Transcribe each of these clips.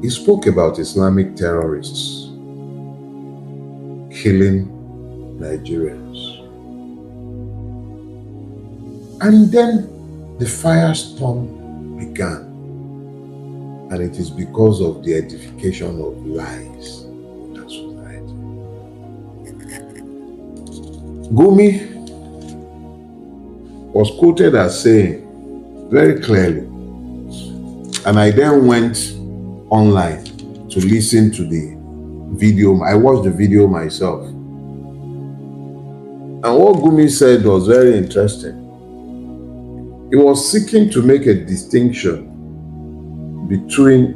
he spoke about Islamic terrorists killing Nigerians. And then the firestorm began. And it is because of the edification of lies in that society. Gumi was quoted as saying very clearly, and I then went online to listen to the video. I watched the video myself. And what Gumi said was very interesting. He was seeking to make a distinction between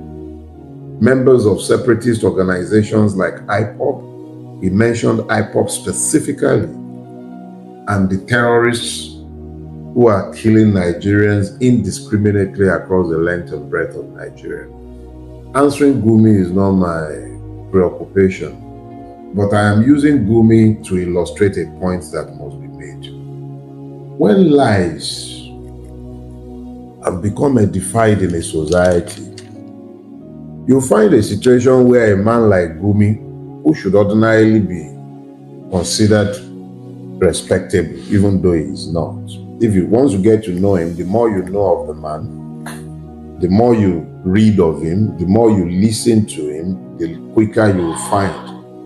members of separatist organizations like IPOB. He mentioned IPOB specifically, and the terrorists who are killing Nigerians indiscriminately across the length and breadth of Nigeria. Answering Gumi is not my preoccupation, but I am using Gumi to illustrate a point that must be made. When lies have become edified in a society, you'll find a situation where a man like Gumi, who should ordinarily be considered respectable, even though he is not. Once you get to know him, the more you know of the man, the more you read of him, the more you listen to him, the quicker you will find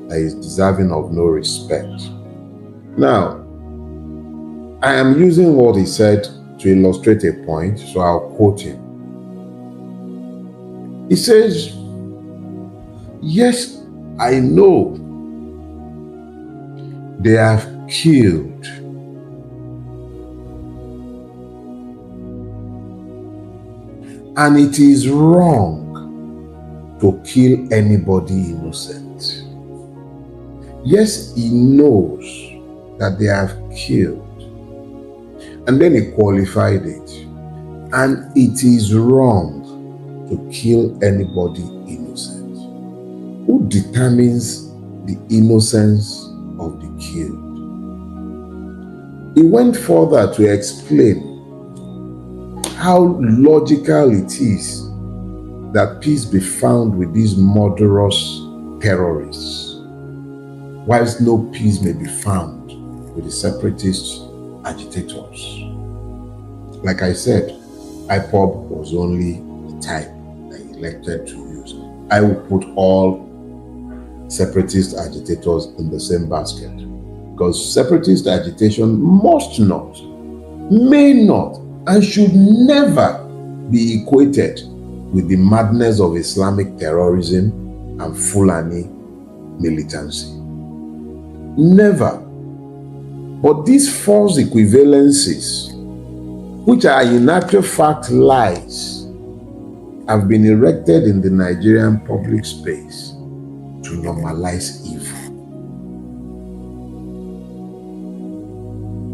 that he is deserving of no respect. Now, I am using what he said to illustrate a point, so I'll quote him. He says, "Yes, I know they have killed and it is wrong to kill anybody innocent. Yes, he knows that they have killed." And then he qualified it. "And it is wrong to kill anybody innocent." Who determines the innocence of the killed? He went further to explain how logical it is that peace be found with these murderous terrorists, whilst no peace may be found with the separatist agitators. Like I said, IPOB was only the type that he elected to use. I will put all separatist agitators in the same basket, because separatist agitation must not, may not, and should never be equated with the madness of Islamic terrorism and Fulani militancy. Never. But these false equivalences, which are in actual fact lies, have been erected in the Nigerian public space to normalize evil.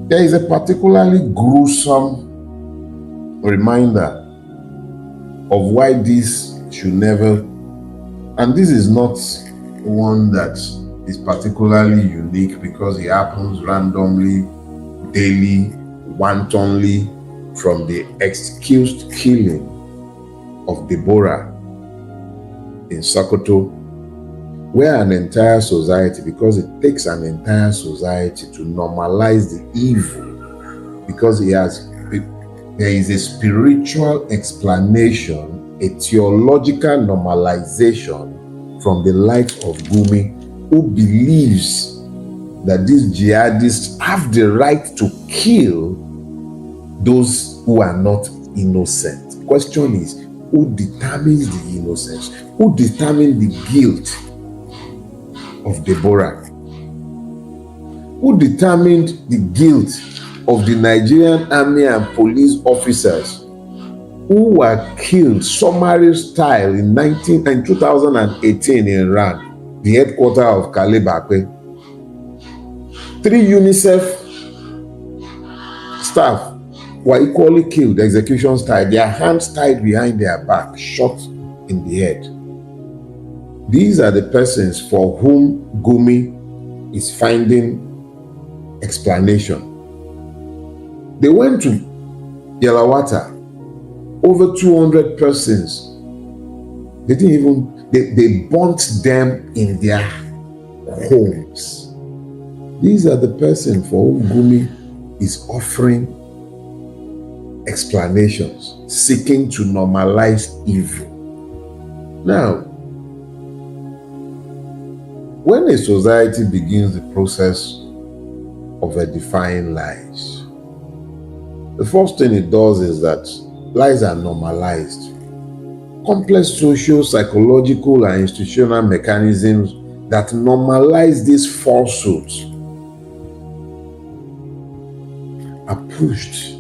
There is a particularly gruesome reminder of why this should never, and this is not one that is particularly unique because it happens randomly, daily, wantonly, from the excused killing of Deborah in Sokoto, where an entire society, because it takes an entire society to normalize the evil, because there is a spiritual explanation, a theological normalization from the likes of Gumi, who believes that these jihadists have the right to kill those who are not innocent. The question is, who determines the innocence? Who determines the guilt of Deborah? Who determined the guilt of the Nigerian army and police officers who were killed summary style in 2018 in Iran, the headquarters of Kalibakwe? 3 UNICEF staff were equally killed, execution style, their hands tied behind their back, shot in the head. These are the persons for whom Gumi is finding explanation. They went to Yelawata, over 200 persons They didn't even, they burnt them in their homes. These are the person for whom Gumi is offering explanations, seeking to normalize evil. Now, when a society begins the process of edifying lies, the first thing it does is that lies are normalized. Complex social, psychological, and institutional mechanisms that normalize these falsehoods are pushed